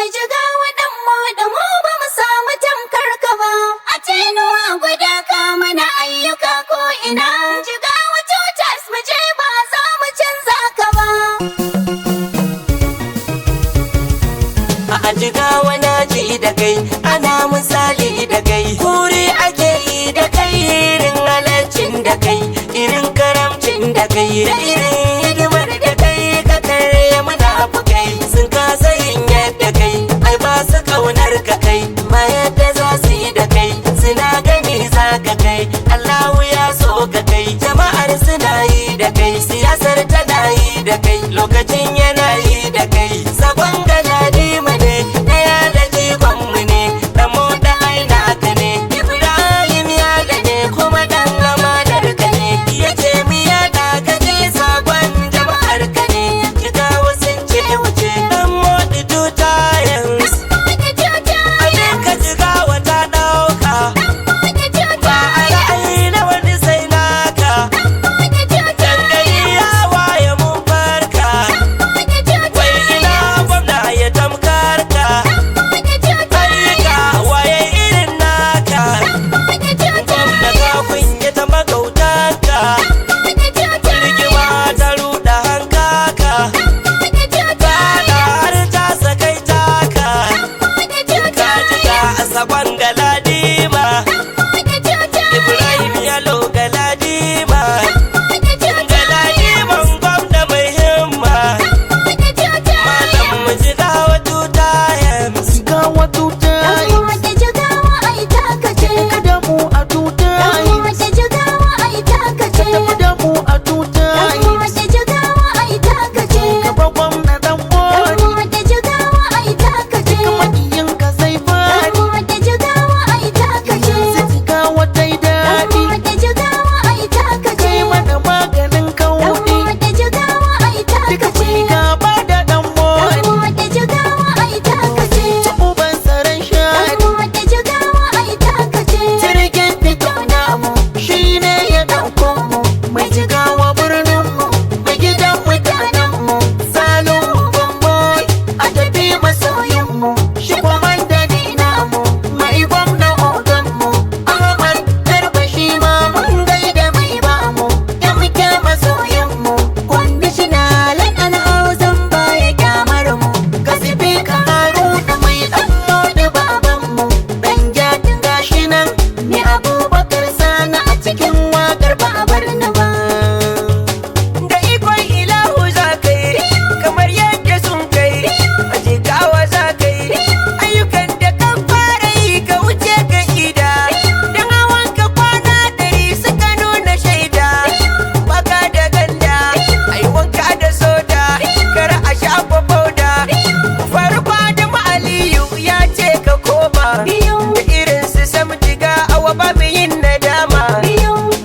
mai jigawa dan moɗi mu ba mu samu tamkar ka ba. A tenuwa guda ka mana ayyuka ko ina. Jigawa tutors mu je ba za mu canza ka ba. A jigawa na ji da kai, ana misali da kai. Kuri ake yi da kai, irin halaccin da kai, irin karamcin da kai, da irin hidimar da kai. Ka karya munafukai, sun kasa yin yadda kai. Ai ba su kaunar ka kai, ba yadda za su yi da kai. Suna gani za ka kai, Allahu ya so ka kai. Jama'ar suna yi da kai, siyasar tana yi da kai, lokacin yana yi da kai. Sabon galadi mu ne, ɗaya da jigonmu ne, ɗan moɗa aina ka ne. Ibrahim ya da ne, kuma ɗan amanar ka ne. Ya ce mi ya ka je sabon jama'ar ka ne. Jigawa sun ce wuce, ɗan moɗi tuta yanzu. Abin ka jigawa ta ɗauka, ba a ra'ayi na wani sai naka. Dangane ya waye mun farka, wai ina gwamna ya tamkar ka. Ayyuka waye irin naka, gwamna ka kunyata magautanka. Rigima ta ruɗa hankaka, fada har ta sakai taka. Ka jiga a sabon galadima, Ibrahim Yalo galadima. Galadiman gwamna mai himma, malam mu jigawa tuta yanzu. Jigawa tuta kada mu a tuta tafi da mu a tuta gaba gwamna dan moɗi kuma iyin ka sai fadi yanzu jigawa ta yi daɗi kai mana maganin kauɗi duka ci gaba da dan moɗi ci uban tsaron shaɗi jirgin fito namu shi ne ya ɗauko mu mai jigawa birnin mu mai gidan mutanen mu salon gwamnati a tafi masoyin mu shi kwamanda dina mu mai gwamna ogan mu Ahmad Garba shi ma mun gaida mai ba mu ya muke masoyin mu conditional an hausan baya kyamar mu kasifi ka haruna mai ɗan moɗi baban mu dan jadin gashi nan ni Abubakar Sani a cikin wakar ba a bar ni ba. Da ikon ilahu za ka yi, kamar yadda sun kai, a jigawa za ka yi. Ayyukan da kan fara yi ka wuce ka ida, don hawan ka kwana 100 suka nuna shaida. Baka da ganda, ai wanka da soda, kar a shafa fauda. Farko Adamu Aliyu ya ce ka koma, da irin su sam jiga awa ba mu yin nadama.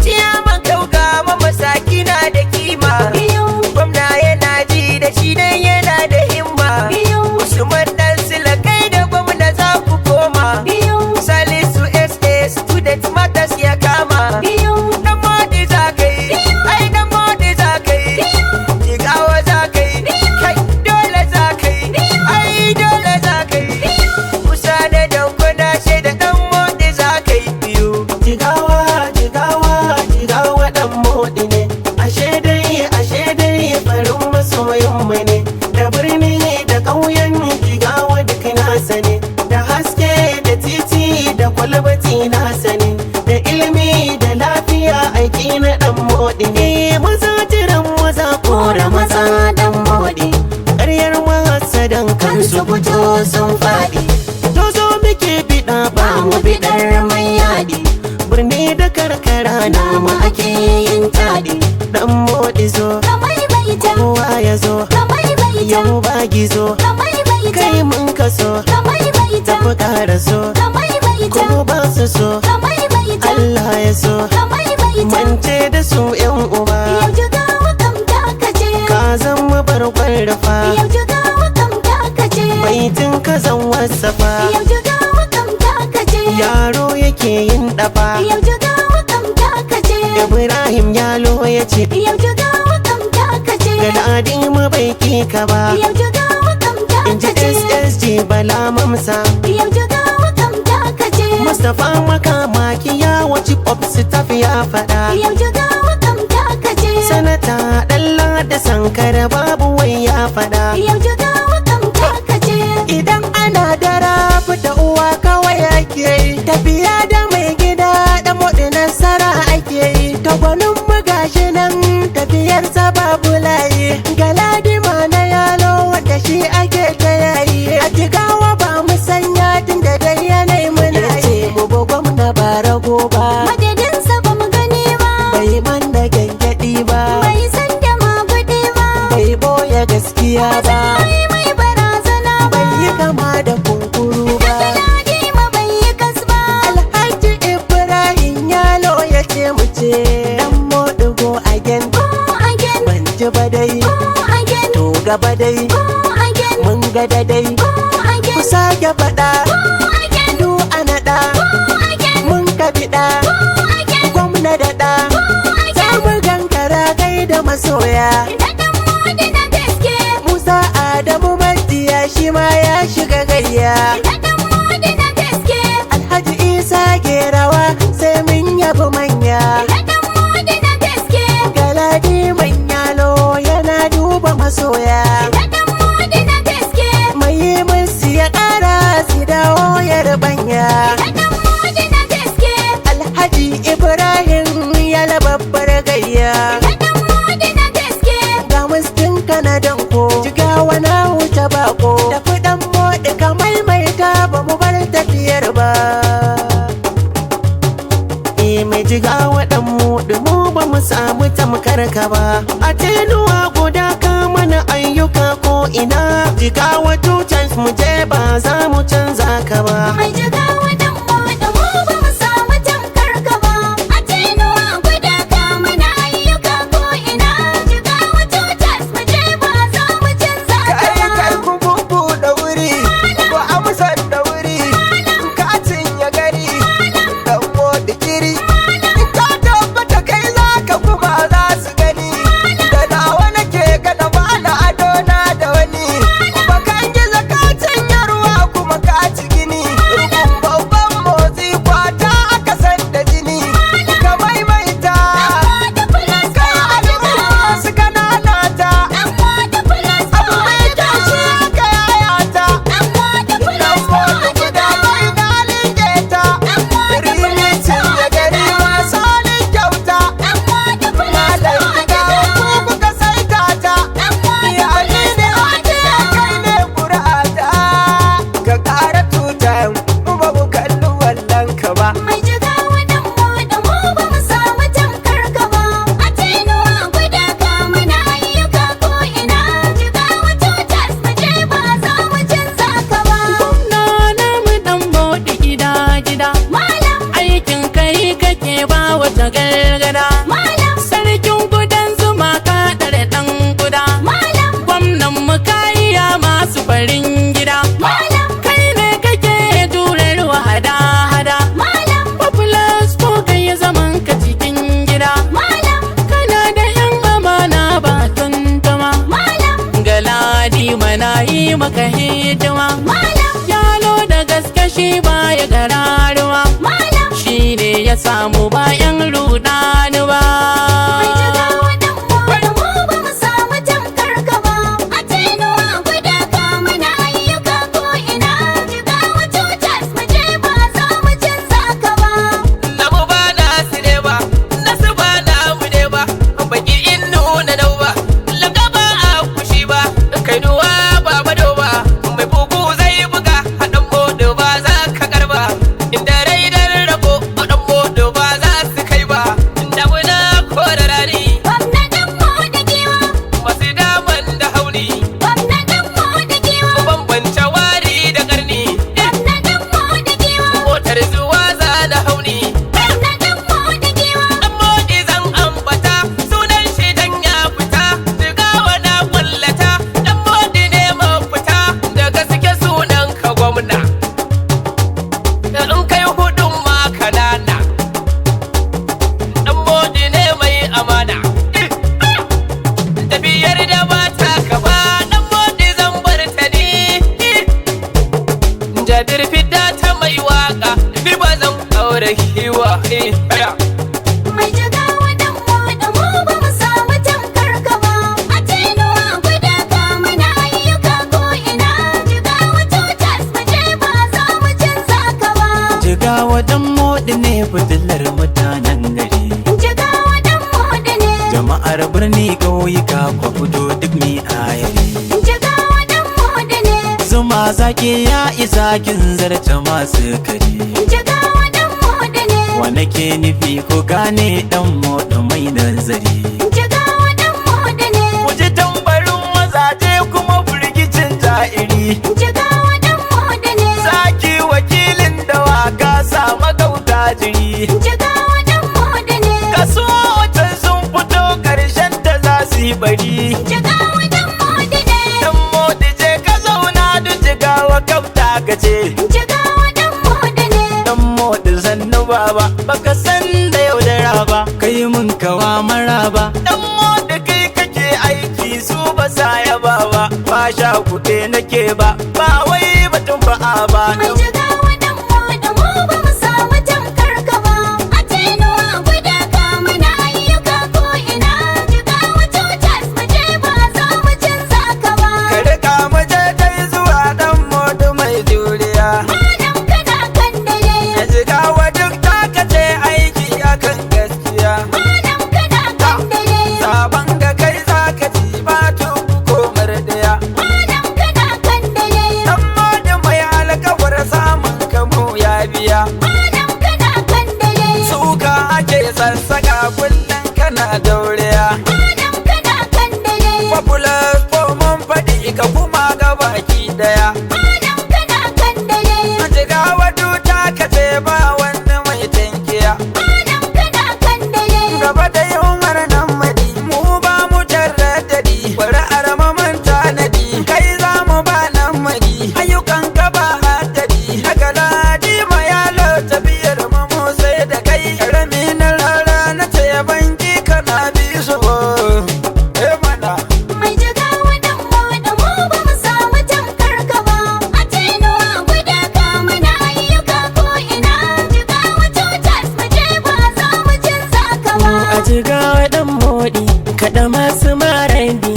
Ciyaman kauga ma masaki na da kima, gwamna yana ji da shi dan yana da himma. Usman dan sila kai da gwamna za ku koma, Salisu SA student matters ya kama. Dan moɗi za ka yi, ai dan moɗi za ka yi, jigawa za ka yi, kai dole za ka yi, ai dole za ka yi. Kusa da dankuna shaida dan moɗi za ka yi biyu. Jigawa dan moɗi ne, ashe dai farin masoyin mu ne, da birni da ƙauyen jigawa duk nasa ne, da haske da titi da kwalbati nasa ne, da ilimi da lafiya aiki na dan moɗi ne. Maza jiran maza kora maza dan moɗi, ƙaryar mahasadan kansu fito sun faɗi. To zo muke biɗa ba mu biɗar mai yaɗi, birni da karkara namu ake yin taɗi. Dan moɗi zo kowa ya zo, yau ba gizo kai mun kaso, tafi ƙara so ko ba su so, Allah ya so mance da su yan uba. Ka zama barkon rufa, baitin ka zan wasafa, yaro yake yin ɗafa. Ibrahim Yalo ya ce Galadi mu bai ki ka ba, in ji SSG Bala mamsa. Yau jigawa kam ta kace. Mustapha Makamaki ya wace pop staff ya faɗa. Yau jigawa kam ta kace. Sanata Dalla da Sankara babu wai ya faɗa. Yau jigawa kam ta kace. Idan ana dara fita uwa kawai ake yi, tafiya da mai gida da moɗi nasara ake yi. Ta gwanin mu gashi nan tafiyarsa babu layi, Galadima na yalo wanda shi ake ta yayi. A Jigawa ba mu sanya tun da dai yanayi muna yi. Mu ba gwamna ba rago ba, Madadinsa ba mu gani ba. bai man da gyangyaɗi ba, Bai san da maguɗi ba. bai boye gaskiya ba, Mai barazana ba. bai yi kama da kunkuru ba. Galadima bai yi kas ba. Alhaji Ibrahim Yalo ya ce mu ce dan moɗigo again. Again, Ban ji ba dai, again, to gaba dai, again, mun ga da dai. Ku again, sake faɗa, again, du a naɗa, again, mun ka biɗa, again. gwamna da ɗa. Za mu gangara gai da masoya. Daɗin modi na gaske. Musa Adamu Majiya shi ma ya shiga gayya. Daɗin modi na gaske. Alhaji Isa Gerawa sai mun yabi manya. Daɗin modi na gaske. Galadi Manyalo yana duba masoya. Daɗin modi na gaske. Mai yi musu ya ƙara su dawo ya rubanya. Daɗin modi na gaske. Alhaji Ibrahim ya babbar gayya. Daɗin modi na gaske. Ga mustin kanadan ko Jigawa na wuce bako. Tafi ɗan moɗi ka maimaita ba mu bar tafiyar ba. Mai Jigawa ɗan moɗi mu ba mu samu tamkar ka ba. A tenuwa guda ka mana ayyuka ko ina. Jigawa 2 times mu je ba za mu canza ka ba. Mai jigawa dan moɗi mu ba mu samu tamkar ka ba. A tenuwa guda ka mana ayyuka ko ina. Jigawa tutas mu je ba za mu canza ka Kai ba. ku bubu da wuri, ku amsa da wuri, ka cinye gari, dan moɗi kiri. Ka tabbata kai za ka kuma za su gani, da nawa nake gana ba na ado na da wani. Bakan gizo ka cinye ruwa kuma ka ci gini, rukun babban motsi kwata aka san da jini. Ka maimaita, Da plus ka al'umma su kanana ta. dan moɗi plus Abu mai kyau shi aka yayata. dan moɗi plus Guda mai dalin geta, rimicin da gari masu halin kyauta. Malam gida ku kuka saita ta, ya ni ne ake kai ne ƙuri'ata. Ka ƙara tuta ba mu kalli wallon ka ba. Mai jigawa dan moɗi mu ba mu samu tamkar ka ba. A tenuwa guda ka mana ayyuka ko ina. Jigawa tutas mu je ba za mu canza ka ba. Nana mu dan bauɗi gida-gida, Malam, aikin kai kake ba wata gargada. malam, Sarkin gudan zuma ka ɗare ɗan guda. malam, Gwamnan mu kariya masu farin gida. malam, Kai ne kake jurar hada-hada. malam, Populas ko kai zaman ka cikin gida. malam, Kana da yan amana ba tantama. malam, Galadi mana yi maka hidima. malam, Yalo da gaske shi baya gararuwa. malam. Shi ne ya samu bayan rudani ba. Mai jigawa dan moɗi mu ba mu samu tamkar ka ba. A tenuwa guda ka mana ayyuka ko ina. Jigawa tutas mu je ba za mu canza ka ba. Namu ba na su ne ba, nasu ba na mu ne ba, baki in nuna dau ba, laka ba a kushi ba, kai duwa ba mado ba, mai bugu zai buga, haɗin moɗo ba za ka karba, inda rai dan rabo, haɗin moɗo ba za su kai ba, inda muna zaki ya isa kin zarta masu kare. Jigawa dan moda ne. Wane ke nufi ku gane dan moda mai nazari. Jigawa dan moda ne. Ku ji tambarin mazaje kuma firgicin ja'iri. Jigawa dan moda ne. Zaki wakilin da waka sa magauta jiri. Jigawa dan moda ne. Kaso can sun fito karshen ta za su yi bari. Jigawa dan moda ne. Dan moda je ka zauna duk jigawa kafta gaje. Jigawa dan moda ne. Dan moda sannu baba baka san da yaudara ba. Kai mun kawa maraba. Dan moda kai kake aiki su ba sa yaba ba. Ba sha kuɗe nake ba ba wai batun ba'a ba. Mai jigawa dan moda mu ba mu samu tamkar ka ba. A tenuwa guda ka mana ayyuka ko ina. Jigawa tutas mu je ba za mu canza ka ba. Ka riƙa maje dai zuwa dan moda mai juriya. Malam kana kan dare. Na jigawa duk taka ce aiki akan gaskiya. Malam kana kan dare. Sabon ga kai zaka ci ba tuku ko murdiya. Malam kana kan dare. Dan moda mai alkawar samun kamo ya biya. Malam kana kan dare. Suka ake sassaka kullum kana dauriya. Malam kana kan dare. Popular mun faɗi ka kuma ga baki daya. Malam kana kan dare. Jigawa duta ka ce ba wani mai tankiya. Malam kana kan dare. Gaba da yunwar nan madi mu ba mu jarradadi. Bari arama manta nadi kai za mu ba nan madi. Ayyukan ka ba haddadi. Daga ladi ma yalo tafiyar mu sai da kai. Karami na rara na ce banki kana bi su. Mana. Mai jigawa dan moda mu ba mu samu tamkar ka ba. A tenuwa guda ka mana ayyuka ko ina. Jigawa tutas mu je ba za mu canza ka ba. A jigawa dan moɗi kaɗa masu marandi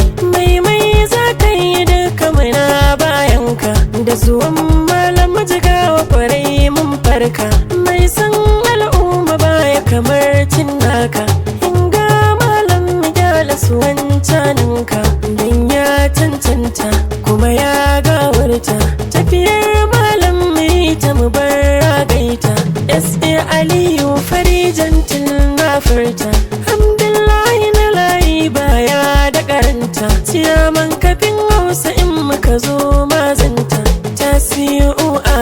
mai za ka yi duka muna bayanka da zuwan malam jigawa kwarai mun farka mai san al'umma baya kamar cinnaka inga malam gyala su wancaninka don ya cancanta kuma ya gawarta tafiyar malam ta mu bar ragaita sa aliyu farijantin na furta alhamdulillahi na layi baya da karanta ciyaman kafin hausa in muka zo mazanta tasiu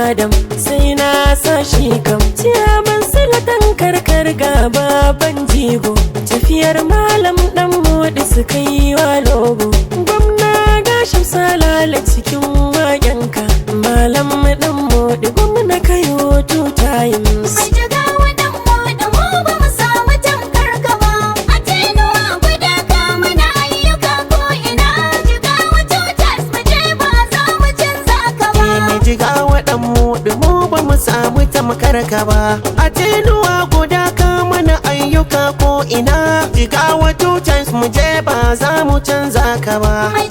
adam sai na sa shi kam ciyaman silatan karkar gaba ban jigo tafiyar malam dan moɗi suka yi wa logo gwamna gashin salala cikin waƙenka malam dan moɗi gwamna kayo 2 times. Mai jigawa dan moda mu ba mu samu tamkar ka ba. A tenuwa guda ka mana ayyuka ko ina. Jigawa tutas mu je ba za mu canza ka ba. Mai jigawa dan moda mu ba mu samu tamkar ka ba. A tenuwa guda ka mana ayyuka ko ina. Jigawa tutas mu je ba za mu canza ka ba. Mai